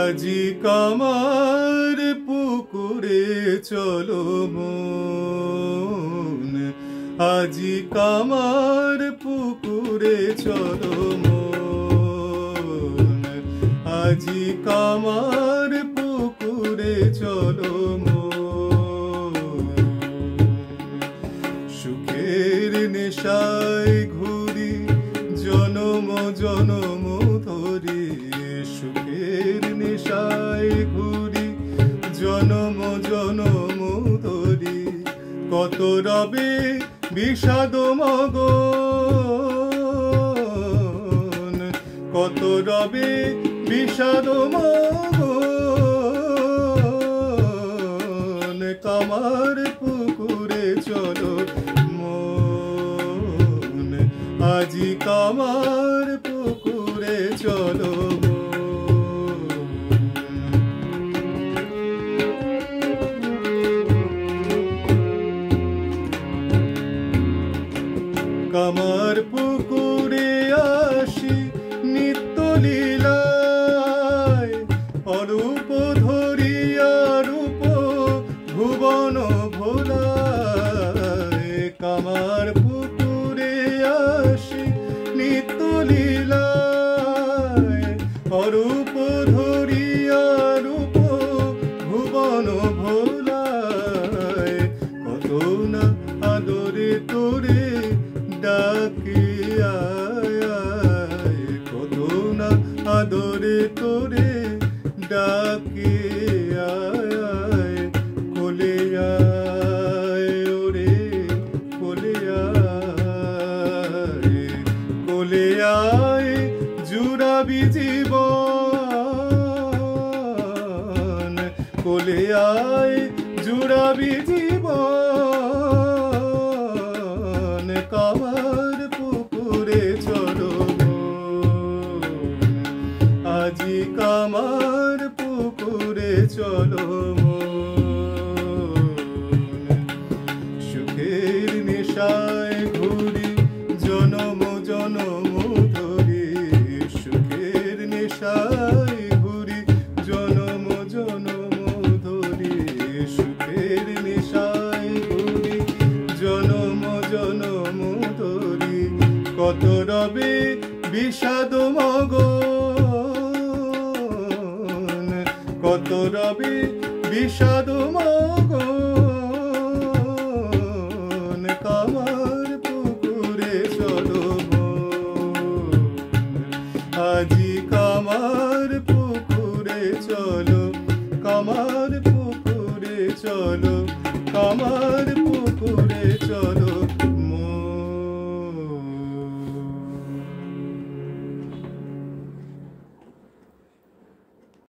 আজি কামার পুকুরে চলো মন, আজি কামার পুকুরে চলো মন, আজি কামার পুকুরে চলো মন। সুখের নেশায় ঘুরি জনম জনম ধরে, সুখের নেশায় ঘুরি জনম জনম ধরি। কত রবে বিষাদ মগন, কত রবে বিষাদ মগন। কামার পুকুরে চলো মন, আজি কামার পুকুরে চলো মন। কামার পুকুরে আসি নিত্য লীলায়, অরূপ ধরিয়া রূপ ভুবন ভোলায়। কামার পুকুরে আসি নিত্য লীলায়, অরূপ ধরিয়া রূপ ভুবন ভোলায়। কত না আদরে তোরে ডাকি আয় আয়, কত না আদরে তোরে ডাকি আয় আয়। কোলে আয় ওরে কোলে আয়, কোলে আয় জুড়াবি জীবন, কোলে আয় জুড়াবি জীবন। কামার পুকুরে চলো মন, আজি কামার পুকুরে চলো মন। সুখের নেশায় ঘুরি জনম জনম ধরি, সুখের নেশায় ঘুরি জনম জনম ধরি। সুখের নেশায় ঘুরি জনম জনম ধরি। কত রবে বিষাদ মগন, কত রবে বিষাদ মগন। কামার পুকুরে চলো মন, আজি কামার পুকুরে চলো, কামার পুকুরে চলো, কামার পুকুরে